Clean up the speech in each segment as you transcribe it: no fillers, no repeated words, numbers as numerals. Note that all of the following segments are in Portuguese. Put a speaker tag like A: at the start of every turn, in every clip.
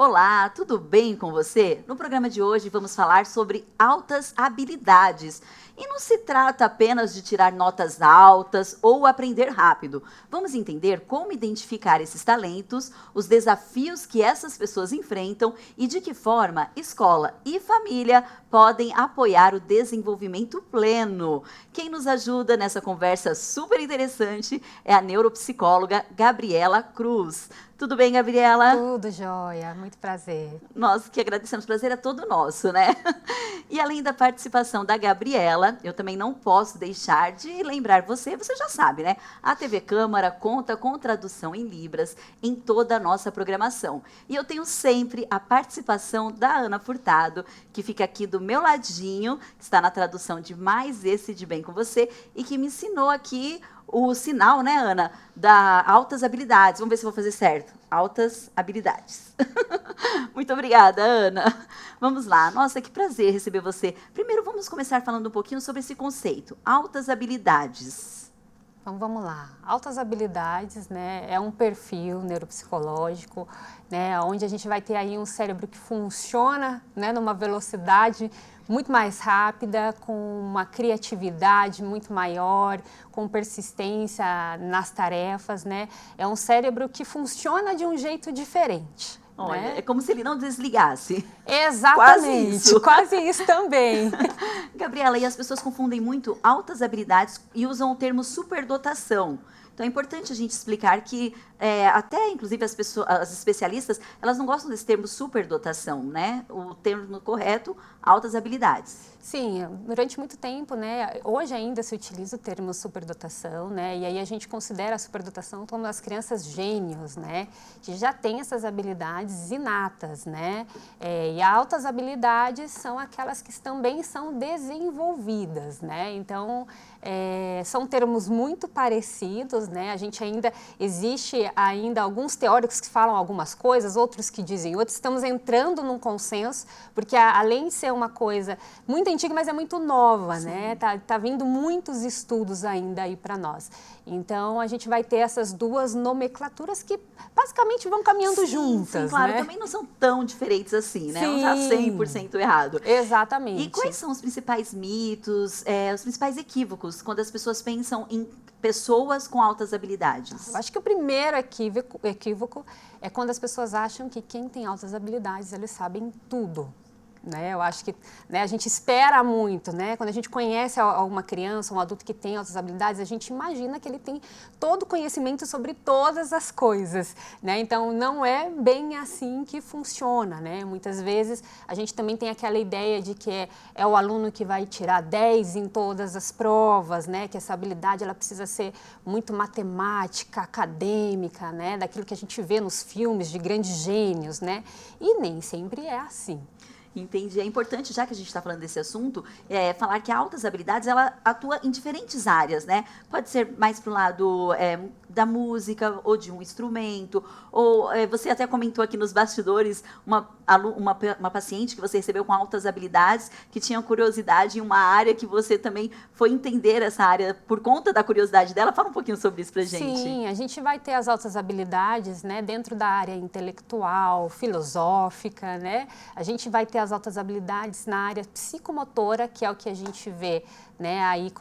A: Olá, tudo bem com você? No programa de hoje vamos falar sobre altas habilidades. E não se trata apenas de tirar notas altas ou aprender rápido. Vamos entender como identificar esses talentos, os desafios que essas pessoas enfrentam e de que forma escola e família podem apoiar o desenvolvimento pleno. Quem nos ajuda nessa conversa super interessante é a neuropsicóloga Gabriela Cruz. Tudo bem, Gabriela?
B: Tudo jóia, muito prazer.
A: Nós que agradecemos, o prazer é todo nosso, né? E além da participação da Gabriela, eu também não posso deixar de lembrar você já sabe, né? A TV Câmara conta com tradução em Libras em toda a nossa programação. E eu tenho sempre a participação da Ana Furtado, que fica aqui do meu ladinho, que está na tradução de Mais Esse de Bem com Você, e que me ensinou aqui o sinal, né, Ana, da altas habilidades. Vamos ver se eu vou fazer certo. Altas habilidades. Muito obrigada, Ana. Vamos lá. Nossa, que prazer receber você. Primeiro, vamos começar falando um pouquinho sobre esse conceito. Altas habilidades.
B: Então, vamos lá. Altas habilidades, né, é um perfil neuropsicológico, né, onde a gente vai ter aí um cérebro que funciona, né, numa velocidade muito mais rápida, com uma criatividade muito maior, com persistência nas tarefas, né? É um cérebro que funciona de um jeito diferente.
A: Olha,
B: né?
A: É como se ele não desligasse.
B: Exatamente, quase isso também.
A: Gabriela, e as pessoas confundem muito altas habilidades e usam o termo superdotação. Então é importante a gente explicar que até, inclusive, as especialistas, elas não gostam desse termo superdotação, né? O termo correto, altas habilidades.
B: Sim, durante muito tempo, né? Hoje ainda se utiliza o termo superdotação, né? E aí a gente considera a superdotação como as crianças gênios, né? Que já têm essas habilidades inatas, né? E altas habilidades são aquelas que também são desenvolvidas, né? Então, são termos muito parecidos, né? A gente existe ainda alguns teóricos que falam algumas coisas, outros que dizem outros. Estamos entrando num consenso, porque além de ser uma coisa muito antiga, mas é muito nova, Sim. né? Tá vindo muitos estudos ainda aí para nós. Então, a gente vai ter essas duas nomenclaturas que basicamente vão caminhando juntas,
A: Sim, claro,
B: né?
A: também não são tão diferentes assim, né? Não
B: Sim.
A: está 100% errado.
B: Exatamente.
A: E quais são os principais mitos, os principais equívocos quando as pessoas pensam em pessoas com altas habilidades?
B: Eu acho que o primeiro equívoco é quando as pessoas acham que quem tem altas habilidades, eles sabem tudo. Né? Eu acho que a gente espera muito, né? Quando a gente conhece uma criança, um adulto que tem altas habilidades, a gente imagina que ele tem todo o conhecimento sobre todas as coisas, né? Então, não é bem assim que funciona, né? Muitas vezes, a gente também tem aquela ideia de que é o aluno que vai tirar 10 em todas as provas, né? Que essa habilidade, ela precisa ser muito matemática, acadêmica, né? Daquilo que a gente vê nos filmes de grandes gênios, né? E nem sempre é assim.
A: Entendi. É importante, já que a gente está falando desse assunto, falar que a altas habilidades, ela atua em diferentes áreas, né? Pode ser mais para o lado da música ou de um instrumento, ou você até comentou aqui nos bastidores uma paciente que você recebeu com altas habilidades, que tinha curiosidade em uma área que você também foi entender essa área por conta da curiosidade dela. Fala um pouquinho sobre isso pra gente.
B: Sim, a gente vai ter as altas habilidades, né, dentro da área intelectual, filosófica, né? A gente vai ter as altas habilidades na área psicomotora, que é o que a gente vê, né, aí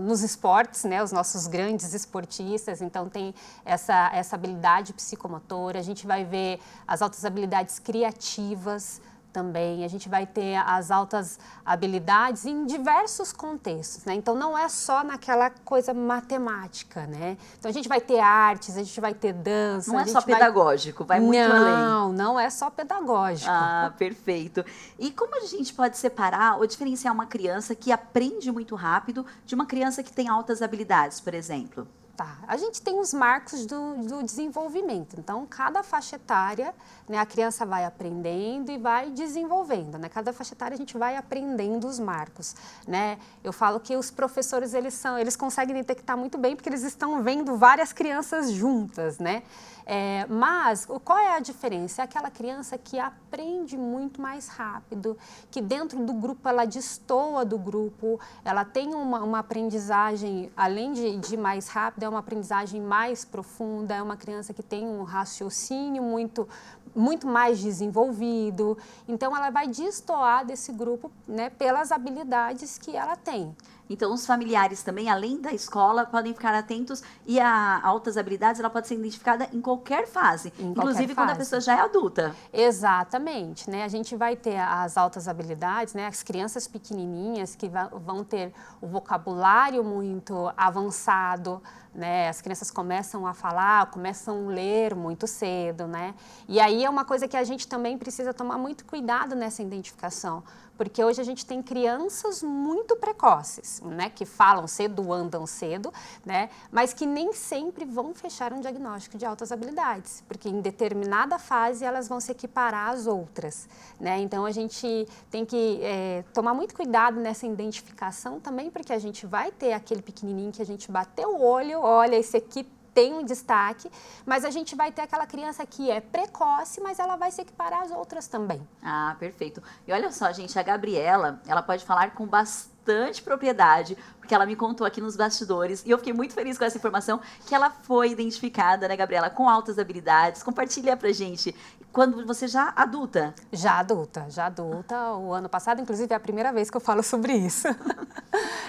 B: nos esportes, né, os nossos grandes esportistas, então tem essa habilidade psicomotora. A gente vai ver as altas habilidades criativas também, a gente vai ter as altas habilidades em diversos contextos, né? Então, não é só naquela coisa matemática, né? Então, a gente vai ter artes, a gente vai ter dança.
A: Não é só pedagógico, vai muito além.
B: Não é só pedagógico.
A: Ah, perfeito. E como a gente pode separar ou diferenciar uma criança que aprende muito rápido de uma criança que tem altas habilidades, por exemplo?
B: Tá. A gente tem os marcos do desenvolvimento. Então, cada faixa etária, né, a criança vai aprendendo e vai desenvolvendo. Né? Cada faixa etária a gente vai aprendendo os marcos. Né? Eu falo que os professores, eles conseguem detectar muito bem porque eles estão vendo várias crianças juntas, né? Mas qual é a diferença? É aquela criança que aprende muito mais rápido, que dentro do grupo ela destoa do grupo, ela tem uma aprendizagem, além de mais rápida, é uma aprendizagem mais profunda, é uma criança que tem um raciocínio muito mais desenvolvido. Então, ela vai destoar desse grupo, né, pelas habilidades que ela tem.
A: Então, os familiares também, além da escola, podem ficar atentos e a altas habilidades, ela pode ser identificada em qualquer fase, inclusive quando a pessoa já é adulta.
B: Exatamente, né? A gente vai ter as altas habilidades, né? As crianças pequenininhas que vão ter o vocabulário muito avançado, né? As crianças começam a falar, começam a ler muito cedo, né? E aí é uma coisa que a gente também precisa tomar muito cuidado nessa identificação, porque hoje a gente tem crianças muito precoces, né, que falam cedo, andam cedo, né, mas que nem sempre vão fechar um diagnóstico de altas habilidades, porque em determinada fase elas vão se equiparar às outras, né, então a gente tem que tomar muito cuidado nessa identificação também, porque a gente vai ter aquele pequenininho que a gente bateu o olho, olha, esse aqui tem um destaque, mas a gente vai ter aquela criança que é precoce, mas ela vai se equiparar às outras também.
A: Ah, perfeito. E olha só, gente, a Gabriela, ela pode falar com bastante propriedade, porque ela me contou aqui nos bastidores, e eu fiquei muito feliz com essa informação, que ela foi identificada, né, Gabriela, com altas habilidades. Compartilha pra gente, quando você já adulta.
B: Já adulta, o ano passado, inclusive, é a primeira vez que eu falo sobre isso.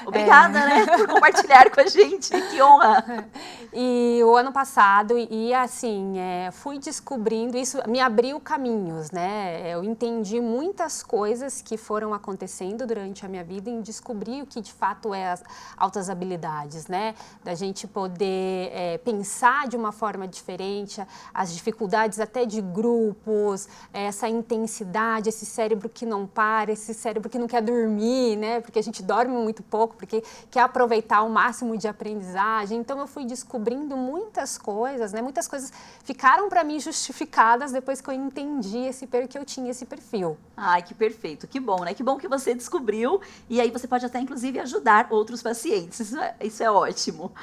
A: Obrigada, né, por compartilhar com a gente, que honra.
B: E o ano passado, assim, fui descobrindo isso, me abriu caminhos, né, eu entendi muitas coisas que foram acontecendo durante a minha vida e descobri o que de fato é as altas habilidades, né, da gente poder pensar de uma forma diferente, as dificuldades até de grupos, essa intensidade, esse cérebro que não para, esse cérebro que não quer dormir, né, porque a gente dorme muito pouco, porque quer aproveitar o máximo de aprendizagem. Então eu fui descobrindo muitas coisas, né? Muitas coisas ficaram para mim justificadas depois que eu entendi que eu tinha esse perfil.
A: Ai, que perfeito, que bom, né? Que bom que você descobriu e aí você pode até, inclusive, ajudar outros pacientes. Isso é ótimo.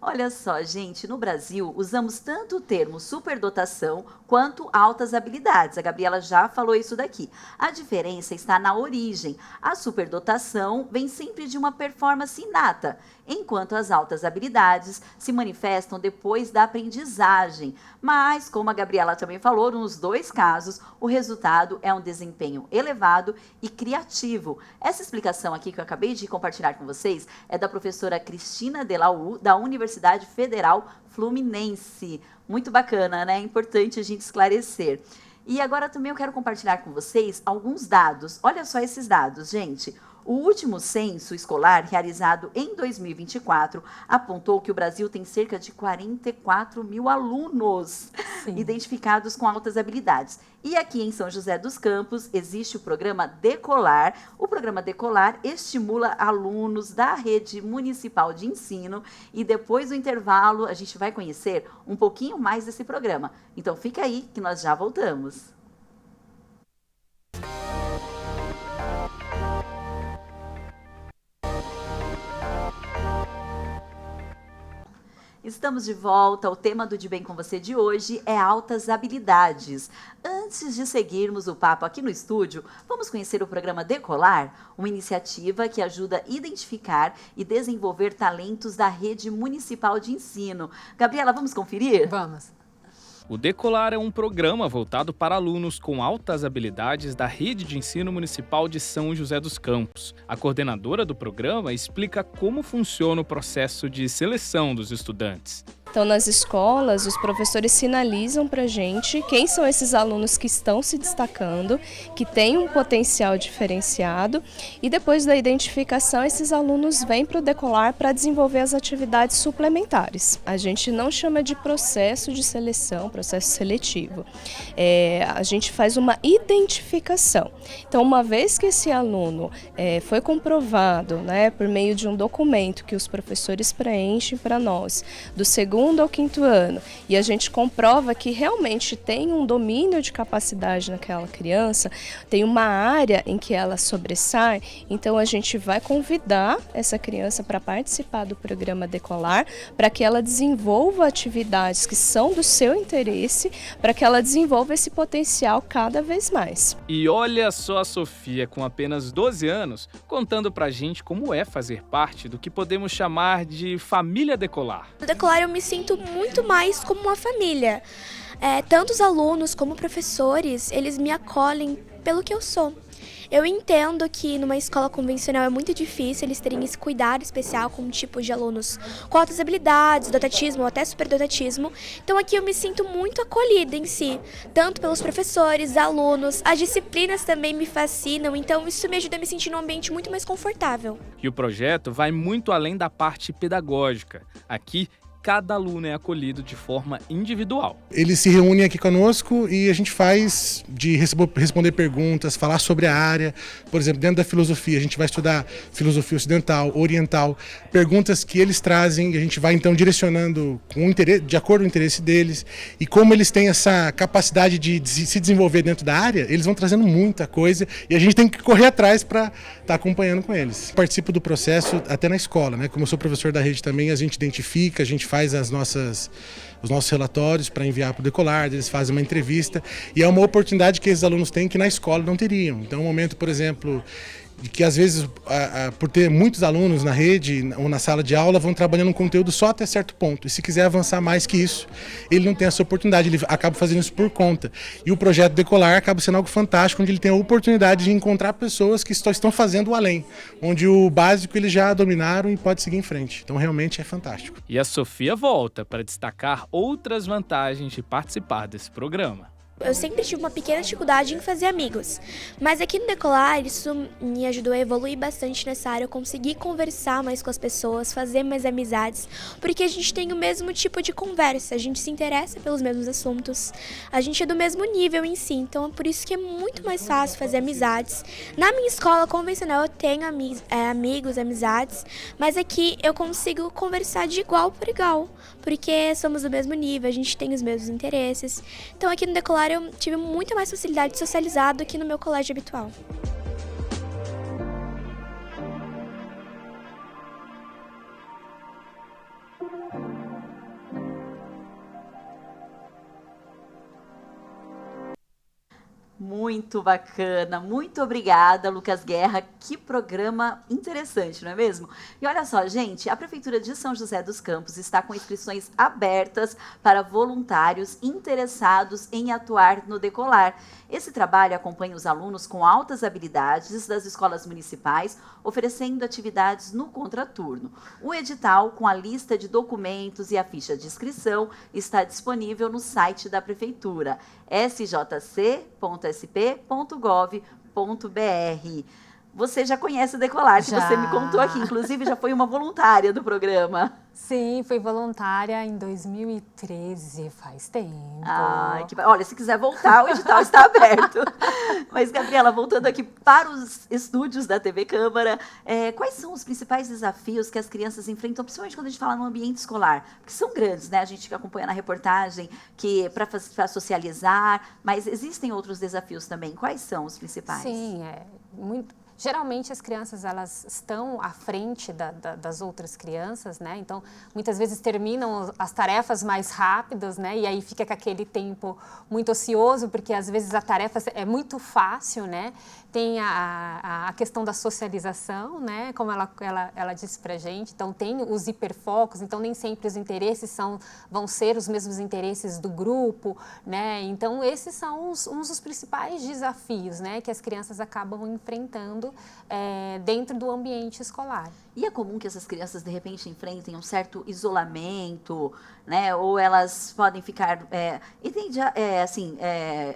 A: Olha só, gente, no Brasil, usamos tanto o termo superdotação quanto altas habilidades. A Gabriela já falou isso daqui. A diferença está na origem. A superdotação vem sempre de uma performance inata, enquanto as altas habilidades se manifestam depois da aprendizagem. Mas, como a Gabriela também falou, nos dois casos, o resultado é um desempenho elevado e criativo. Essa explicação aqui que eu acabei de compartilhar com vocês é da professora Cristina Delaú, da Universidade Federal Fluminense. Muito bacana, né? É importante a gente esclarecer. E agora também eu quero compartilhar com vocês alguns dados. Olha só esses dados, gente. O último censo escolar, realizado em 2024, apontou que o Brasil tem cerca de 44 mil alunos identificados com altas habilidades. E aqui em São José dos Campos existe o programa Decolar. O programa Decolar estimula alunos da rede municipal de ensino e depois do intervalo a gente vai conhecer um pouquinho mais desse programa. Então fica aí que nós já voltamos. Estamos de volta. O tema do De Bem com Você de hoje é altas habilidades. Antes de seguirmos o papo aqui no estúdio, vamos conhecer o programa Decolar, uma iniciativa que ajuda a identificar e desenvolver talentos da rede municipal de ensino. Gabriela, vamos conferir?
B: Vamos.
C: O Decolar é um programa voltado para alunos com altas habilidades da Rede de Ensino Municipal de São José dos Campos. A coordenadora do programa explica como funciona o processo de seleção dos estudantes.
D: Então, nas escolas, os professores sinalizam para a gente quem são esses alunos que estão se destacando, que têm um potencial diferenciado, e depois da identificação, esses alunos vêm para o Decolar para desenvolver as atividades suplementares. A gente não chama de processo de seleção, processo seletivo. A gente faz uma identificação. Então, uma vez que esse aluno foi comprovado, né, por meio de um documento que os professores preenchem para nós, do segundo 2º ao 5º ano e a gente comprova que realmente tem um domínio de capacidade naquela criança, tem uma área em que ela sobressai, então a gente vai convidar essa criança para participar do programa Decolar, para que ela desenvolva atividades que são do seu interesse, para que ela desenvolva esse potencial cada vez mais.
C: E olha só a Sofia, com apenas 12 anos, contando pra gente como é fazer parte do que podemos chamar de família Decolar.
E: No Decolar eu me sinto muito mais como uma família. Tanto os alunos como professores, eles me acolhem pelo que eu sou. Eu entendo que numa escola convencional é muito difícil eles terem esse cuidado especial com tipos de alunos com altas habilidades, dotatismo ou até superdotatismo. Então aqui eu me sinto muito acolhida em si, tanto pelos professores, alunos, as disciplinas também me fascinam, então isso me ajuda a me sentir num ambiente muito mais confortável.
C: E o projeto vai muito além da parte pedagógica. Aqui, cada aluno é acolhido de forma individual.
F: Eles se reúnem aqui conosco e a gente faz de responder perguntas, falar sobre a área. Por exemplo, dentro da filosofia, a gente vai estudar filosofia ocidental, oriental, perguntas que eles trazem e a gente vai então direcionando de acordo com o interesse deles. E como eles têm essa capacidade de se desenvolver dentro da área, eles vão trazendo muita coisa e a gente tem que correr atrás para estar acompanhando com eles. Participo do processo até na escola, né? Como eu sou professor da rede também, a gente identifica, a gente faz os nossos relatórios para enviar para o Decolar, eles fazem uma entrevista e é uma oportunidade que esses alunos têm que na escola não teriam. Então, um momento, por exemplo, de que às vezes, por ter muitos alunos na rede ou na sala de aula, vão trabalhando um conteúdo só até certo ponto. E se quiser avançar mais que isso, ele não tem essa oportunidade, ele acaba fazendo isso por conta. E o projeto Decolar acaba sendo algo fantástico, onde ele tem a oportunidade de encontrar pessoas que estão fazendo o além, onde o básico eles já dominaram e pode seguir em frente. Então realmente é fantástico.
C: E a Sofia volta para destacar outras vantagens de participar desse programa.
E: Eu sempre tive uma pequena dificuldade em fazer amigos, mas aqui no Decolar isso me ajudou a evoluir bastante nessa área, eu consegui conversar mais com as pessoas, fazer mais amizades, porque a gente tem o mesmo tipo de conversa, a gente se interessa pelos mesmos assuntos, a gente é do mesmo nível em si, então é por isso que é muito mais fácil fazer amizades. Na minha escola convencional eu tenho amigos, amizades, mas aqui eu consigo conversar de igual por igual, porque somos do mesmo nível, a gente tem os mesmos interesses, então aqui no Decolar eu tive muito mais facilidade de socializar do que no meu colégio habitual.
A: Muito bacana, muito obrigada, Lucas Guerra. Que programa interessante, não é mesmo? E olha só, gente, a Prefeitura de São José dos Campos está com inscrições abertas para voluntários interessados em atuar no Decolar. Esse trabalho acompanha os alunos com altas habilidades das escolas municipais, oferecendo atividades no contraturno. O edital, com a lista de documentos e a ficha de inscrição, está disponível no site da Prefeitura, sjc.sp.gov.br. Você já conhece o Decolar, que você me contou aqui, inclusive já foi uma voluntária do programa.
B: Sim, fui voluntária em 2013, faz tempo.
A: Olha, se quiser voltar, o edital está aberto. Mas, Gabriela, voltando aqui para os estúdios da TV Câmara, quais são os principais desafios que as crianças enfrentam, principalmente quando a gente fala no ambiente escolar? Porque são grandes, né? A gente que acompanha na reportagem, que para socializar, mas existem outros desafios também. Quais são os principais?
B: Sim, geralmente as crianças elas estão à frente das outras crianças, né? Então muitas vezes terminam as tarefas mais rápidas, né? E aí fica com aquele tempo muito ocioso, porque às vezes a tarefa é muito fácil, né? Tem a questão da socialização, né? Como ela disse pra gente, então tem os hiperfocos, então nem sempre os interesses vão ser os mesmos interesses do grupo, né? Então esses são uns dos principais desafios, né? Que as crianças acabam enfrentando dentro do ambiente escolar.
A: E é comum que essas crianças, de repente, enfrentem um certo isolamento, né? Ou elas podem ficar...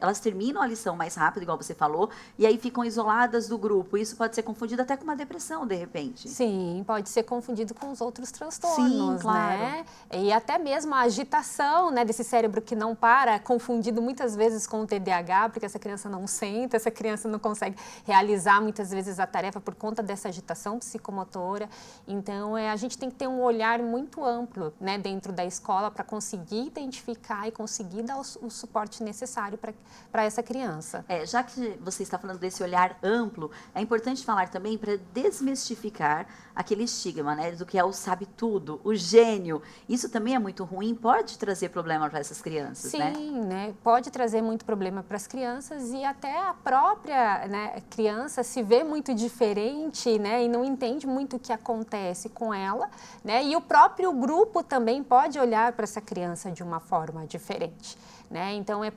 A: elas terminam a lição mais rápido, igual você falou, e aí ficam isoladas do grupo. Isso pode ser confundido até com uma depressão, de repente.
B: Sim, pode ser confundido com os outros transtornos,
A: sim, claro,
B: né? E até mesmo a agitação, né, desse cérebro que não para, confundido muitas vezes com o TDAH, porque essa criança não senta, essa criança não consegue realizar muitas vezes a tarefa por conta dessa agitação psicomotora. fora. Então, a gente tem que ter um olhar muito amplo, né, dentro da escola para conseguir identificar e conseguir dar o suporte necessário para essa criança.
A: Já que você está falando desse olhar amplo, é importante falar também para desmistificar aquele estigma, né, do que é o sabe-tudo, o gênio. Isso também é muito ruim, pode trazer problema para essas crianças, né?
B: Sim, né? Pode trazer muito problema para as crianças e até a própria, né, criança se vê muito diferente, né, e não entende muito o que acontece com ela, né? E o próprio grupo também pode olhar para essa criança de uma forma diferente. Né? Então, é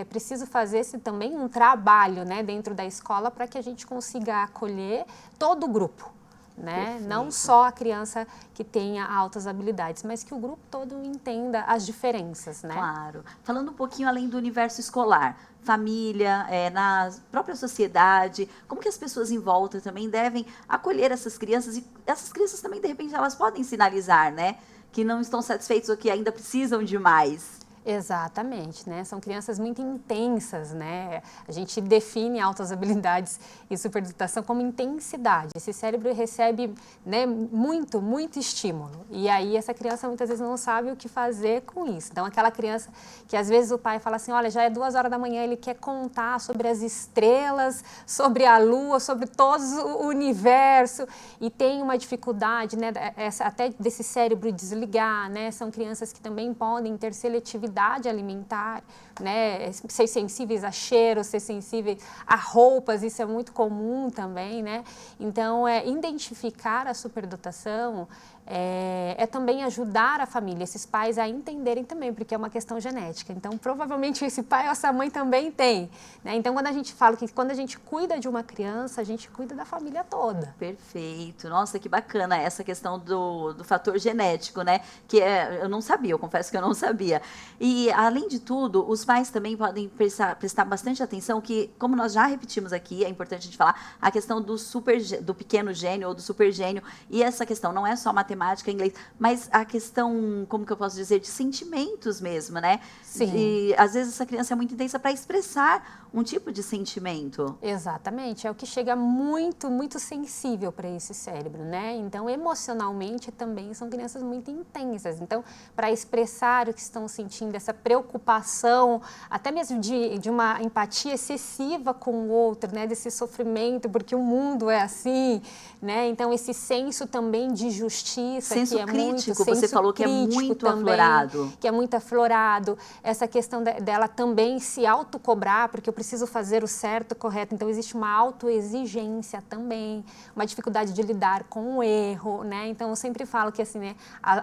B: preciso fazer também um trabalho, né, dentro da escola para que a gente consiga acolher todo o grupo. Né? Não só a criança que tenha altas habilidades, mas que o grupo todo entenda as diferenças. Né?
A: Claro. Falando um pouquinho além do universo escolar, família, na própria sociedade, como que as pessoas em volta também devem acolher essas crianças, e essas crianças também, de repente, elas podem sinalizar, né, que não estão satisfeitos ou que ainda precisam de mais.
B: Exatamente, né? São crianças muito intensas, né? A gente define altas habilidades e superdotação como intensidade. Esse cérebro recebe, né, muito estímulo. E aí essa criança muitas vezes não sabe o que fazer com isso. Então, aquela criança que às vezes o pai fala assim, olha, já é 2 horas da manhã, ele quer contar sobre as estrelas, sobre a lua, sobre todo o universo e tem uma dificuldade, né, até desse cérebro desligar, né? São crianças que também podem ter seletividade alimentar, né, ser sensíveis a cheiros, ser sensíveis a roupas, isso é muito comum também, né? Então, identificar a superdotação é também ajudar a família, esses pais a entenderem também, porque é uma questão genética. Então, provavelmente esse pai ou essa mãe também tem, né? Então, quando a gente fala que quando a gente cuida de uma criança, a gente cuida da família toda.
A: Perfeito. Nossa, que bacana essa questão do fator genético, né? Que eu não sabia, eu confesso que eu não sabia. E, além de tudo, os pais também podem prestar bastante atenção que, como nós já repetimos aqui, é importante a gente falar, a questão do pequeno gênio ou do super gênio, e essa questão não é só matemática, inglês, mas a questão, como que eu posso dizer, de sentimentos mesmo, né?
B: Sim.
A: E às vezes essa criança é muito intensa para expressar um tipo de sentimento.
B: Exatamente, é o que chega muito sensível para esse cérebro, né? Então, emocionalmente também são crianças muito intensas. Então, para expressar o que estão sentindo, essa preocupação, até mesmo de uma empatia excessiva com o outro, né? Desse sofrimento, porque o mundo é assim, né? Então, esse senso também de justiça,
A: senso
B: que é
A: crítico,
B: muito,
A: você falou que é muito
B: também,
A: aflorado.
B: Que é muito aflorado. Essa questão dela também se autocobrar, porque eu preciso fazer o certo, o correto. Então, existe uma autoexigência também, uma dificuldade de lidar com o erro, né? Então, eu sempre falo que, assim, né,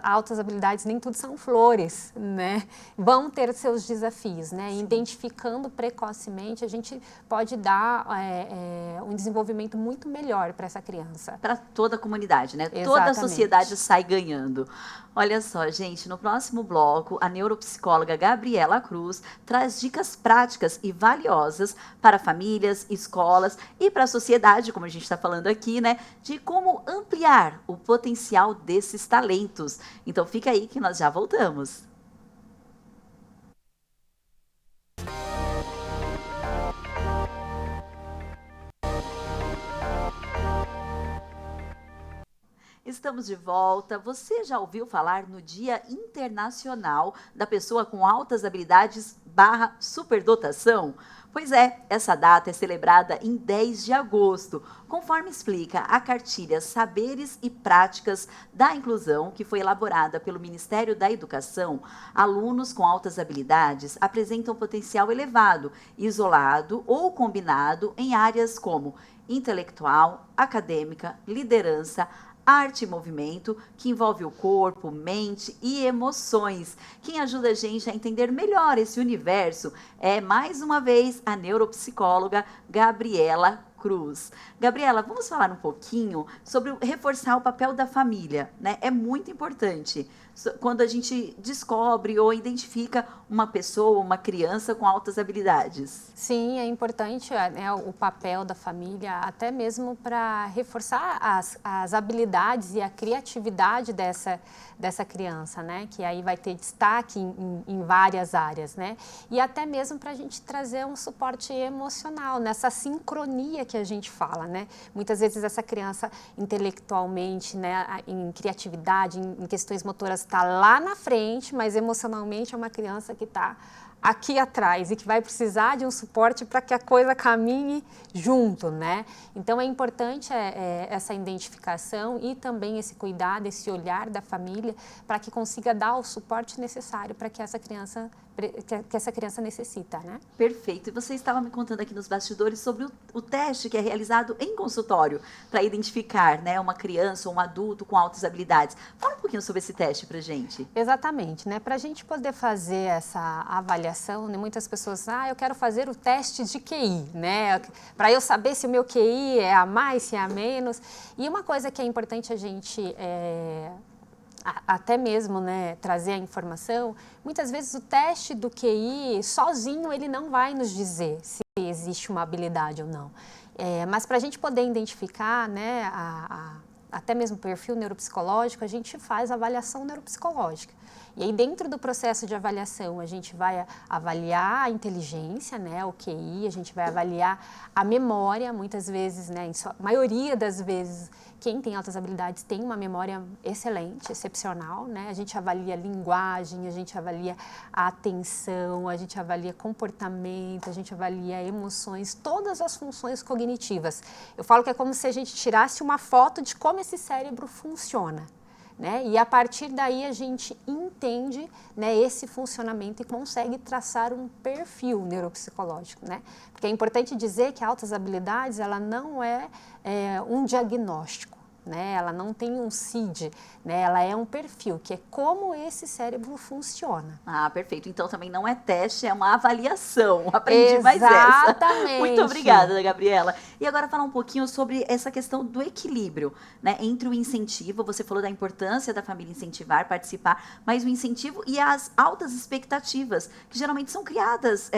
B: altas habilidades nem tudo são flores, né? Vão ter seus desafios, né? Identificando precocemente, a gente pode dar um desenvolvimento muito melhor para essa criança.
A: Para toda a comunidade, né?
B: Exatamente.
A: Toda a sociedade sai ganhando. Olha só, gente, no próximo bloco, a neuropsicóloga Gabriela Cruz traz dicas práticas e valiosas para famílias, escolas e para a sociedade, como a gente está falando aqui, né? De como ampliar o potencial desses talentos. Então fica aí que nós já voltamos. Estamos de volta. Você já ouviu falar no Dia Internacional da Pessoa com Altas Habilidades / Superdotação? Pois é, essa data é celebrada em 10 de agosto, conforme explica a cartilha Saberes e Práticas da Inclusão, que foi elaborada pelo Ministério da Educação. Alunos com altas habilidades apresentam potencial elevado, isolado ou combinado em áreas como intelectual, acadêmica, liderança, arte e movimento, que envolve o corpo, mente e emoções. Quem ajuda a gente a entender melhor esse universo é, mais uma vez, a neuropsicóloga Gabriela Cruz. Gabriela, vamos falar um pouquinho sobre reforçar o papel da família, né? É muito importante quando a gente descobre ou identifica uma pessoa, uma criança com altas habilidades?
B: Sim, é importante, né, o papel da família, até mesmo para reforçar as habilidades e a criatividade dessa criança, né? Que aí vai ter destaque em várias áreas, né? E até mesmo para a gente trazer um suporte emocional, nessa sincronia que a gente fala, né? Muitas vezes essa criança intelectualmente, né, em criatividade, em questões motoras, está lá na frente, mas emocionalmente é uma criança que está aqui atrás e que vai precisar de um suporte para que a coisa caminhe junto, né? Então é importante essa identificação e também esse cuidado, esse olhar da família para que consiga dar o suporte necessário para que essa criança necessita, né?
A: Perfeito. E você estava me contando aqui nos bastidores sobre o teste que é realizado em consultório para identificar, né, uma criança ou um adulto com altas habilidades. Fala um pouquinho sobre esse teste para gente.
B: Exatamente, né? Para a gente poder fazer essa avaliação, né, muitas pessoas, eu quero fazer o teste de QI, né? Para eu saber se o meu QI é a mais, se é a menos. E uma coisa que é importante a gente até mesmo, né, trazer a informação, muitas vezes o teste do QI sozinho ele não vai nos dizer se existe uma habilidade ou não. Mas para a gente poder identificar, né, até mesmo o perfil neuropsicológico, a gente faz avaliação neuropsicológica. E aí dentro do processo de avaliação a gente vai avaliar a inteligência, né, o QI, a gente vai avaliar a memória, muitas vezes, né, em sua maioria das vezes, quem tem altas habilidades tem uma memória excelente, excepcional, né? A gente avalia linguagem, a gente avalia a atenção, a gente avalia comportamento, a gente avalia emoções, todas as funções cognitivas. Eu falo que é como se a gente tirasse uma foto de como esse cérebro funciona, né? E a partir daí a gente entende, né, esse funcionamento e consegue traçar um perfil neuropsicológico, né? Porque é importante dizer que altas habilidades ela não é um diagnóstico, né? Ela não tem um CID, né? Ela é um perfil, que é como esse cérebro funciona.
A: Ah, perfeito. Então também não é teste, é uma avaliação. Aprendi mais essa.
B: Exatamente.
A: Muito obrigada, Gabriela. E agora falar um pouquinho sobre essa questão do equilíbrio, né, entre o incentivo, você falou da importância da família incentivar, participar, mas o incentivo e as altas expectativas, que geralmente são criadas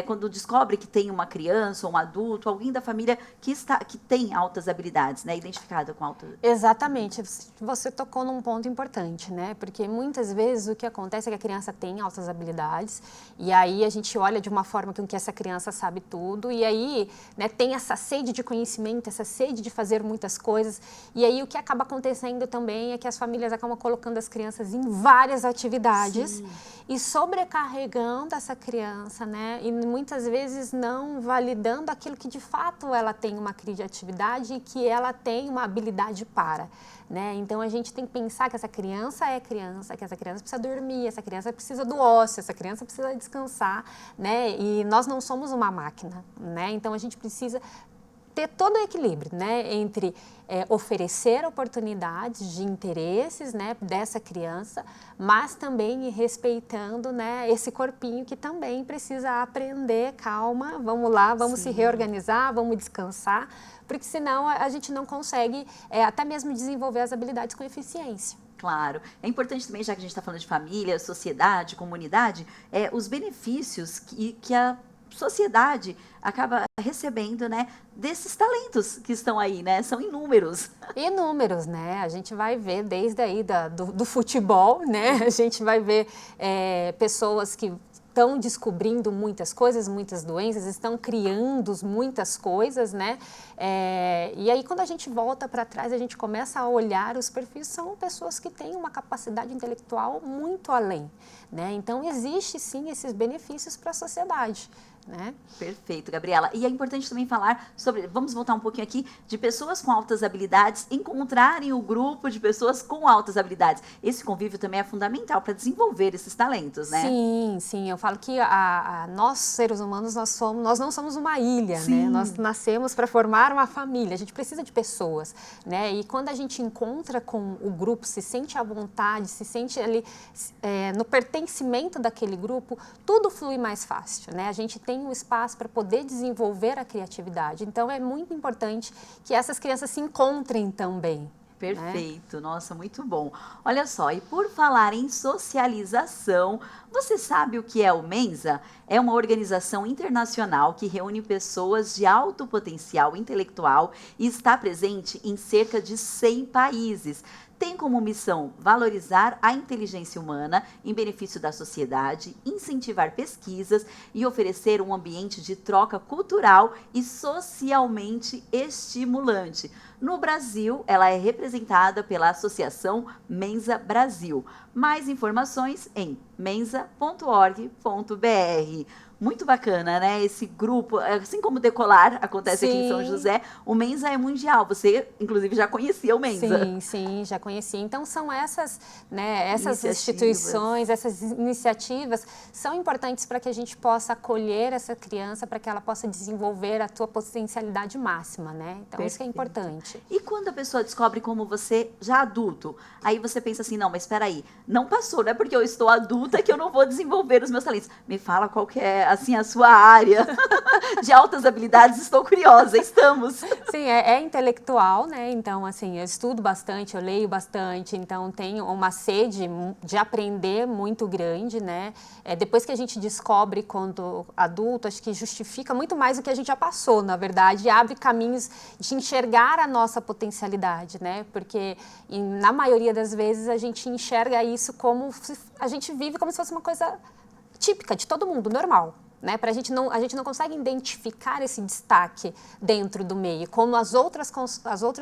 A: quando descobre que tem uma criança ou um adulto, alguém da família que tem altas habilidades, né, identificada com altas.
B: Exatamente. Você tocou num ponto importante, né? Porque muitas vezes o que acontece é que a criança tem altas habilidades e aí a gente olha de uma forma com que essa criança sabe tudo e aí, né, tem essa sede de conhecimento, essa sede de fazer muitas coisas e aí o que acaba acontecendo também é que as famílias acabam colocando as crianças em várias atividades. Sim. E sobrecarregando essa criança, né? E muitas vezes não validando aquilo que de fato ela tem uma criatividade e que ela tem uma habilidade para, né? Então a gente tem que pensar que essa criança é criança, que essa criança precisa dormir, essa criança precisa do ócio, essa criança precisa descansar, né? E nós não somos uma máquina, né? Então a gente precisa ter todo o equilíbrio, né, entre oferecer oportunidades de interesses, né, dessa criança, mas também respeitando, né, esse corpinho que também precisa aprender, calma, vamos lá, vamos se reorganizar, vamos descansar, porque senão a gente não consegue até mesmo desenvolver as habilidades com eficiência.
A: Claro. É importante também, já que a gente está falando de família, sociedade, comunidade, os benefícios que a sociedade acaba recebendo, né, desses talentos que estão aí, né? São inúmeros.
B: Inúmeros, né? A gente vai ver desde aí do futebol, né? A gente vai ver pessoas que estão descobrindo muitas coisas, muitas doenças, estão criando muitas coisas, né? E aí, quando a gente volta para trás, a gente começa a olhar os perfis, são pessoas que têm uma capacidade intelectual muito além, né? Então, existe sim esses benefícios para a sociedade, né?
A: Perfeito, Gabriela. E é importante também falar sobre, vamos voltar um pouquinho aqui, de pessoas com altas habilidades encontrarem o grupo de pessoas com altas habilidades. Esse convívio também é fundamental para desenvolver esses talentos, né?
B: Sim, sim. Eu falo que nós, seres humanos, nós não somos uma ilha, né? Nós nascemos para formar uma família. A gente precisa de pessoas, né? E quando a gente encontra com o grupo, se sente à vontade, se sente ali no pertencimento daquele grupo, tudo flui mais fácil, né? A gente tem um espaço para poder desenvolver a criatividade. Então, é muito importante que essas crianças se encontrem também,
A: Perfeito, nossa, muito bom. Olha só, e por falar em socialização, você sabe o que é o Mensa? É uma organização internacional que reúne pessoas de alto potencial intelectual e está presente em cerca de 100 países. Tem como missão valorizar a inteligência humana em benefício da sociedade, incentivar pesquisas e oferecer um ambiente de troca cultural e socialmente estimulante. No Brasil, ela é representada pela Associação Mensa Brasil. Mais informações em mensa.org.br. Muito bacana, né? Esse grupo, assim como o Decolar acontece aqui em São José, o Mensa é mundial. Você, inclusive, já conhecia o Mensa.
B: Sim, já conheci. Então, são essas, né, essas instituições, essas iniciativas são importantes para que a gente possa acolher essa criança, para que ela possa desenvolver a tua potencialidade máxima, né? Então, isso que é importante.
A: E quando a pessoa descobre como você, já adulto, aí você pensa assim, não, mas espera aí, não passou, não é porque eu estou adulta que eu não vou desenvolver os meus talentos. Me fala qual que é, assim, a sua área de altas habilidades, estou curiosa, estamos.
B: Sim, é intelectual, né? Então, assim, eu estudo bastante, eu leio bastante, então tenho uma sede de aprender muito grande, né? Depois que a gente descobre quando adulto, acho que justifica muito mais do que a gente já passou, na verdade, e abre caminhos de enxergar a nossa potencialidade, né? Porque na maioria das vezes a gente enxerga isso como a gente vive como se fosse uma coisa típica de todo mundo, normal. Né? A gente não consegue identificar esse destaque dentro do meio, como as outras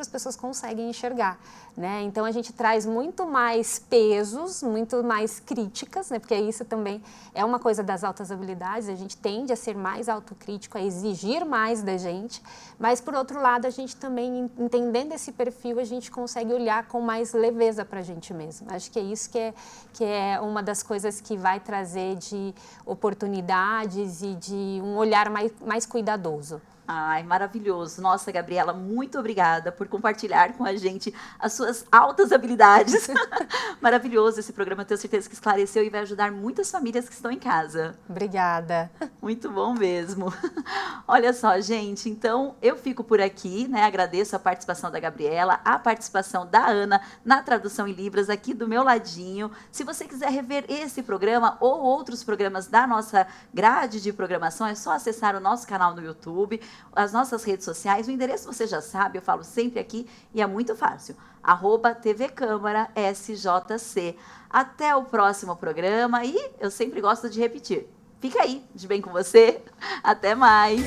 B: pessoas conseguem enxergar. Né? Então, a gente traz muito mais pesos, muito mais críticas, né? Porque isso também é uma coisa das altas habilidades, a gente tende a ser mais autocrítico, a exigir mais da gente, mas, por outro lado, a gente também, entendendo esse perfil, a gente consegue olhar com mais leveza para a gente mesmo. Acho que é isso que é uma das coisas que vai trazer de oportunidades e de um olhar mais cuidadoso.
A: Ai, maravilhoso. Nossa, Gabriela, muito obrigada por compartilhar com a gente as suas altas habilidades. Maravilhoso esse programa, eu tenho certeza que esclareceu e vai ajudar muitas famílias que estão em casa.
B: Obrigada.
A: Muito bom mesmo. Olha só, gente, então eu fico por aqui, né? Agradeço a participação da Gabriela, a participação da Ana na tradução em Libras aqui do meu ladinho. Se você quiser rever esse programa ou outros programas da nossa grade de programação, é só acessar o nosso canal no YouTube, as nossas redes sociais, o endereço você já sabe, eu falo sempre aqui e é muito fácil, @TV Câmara SJC. Até o próximo programa e eu sempre gosto de repetir. Fica aí, de bem com você, até mais!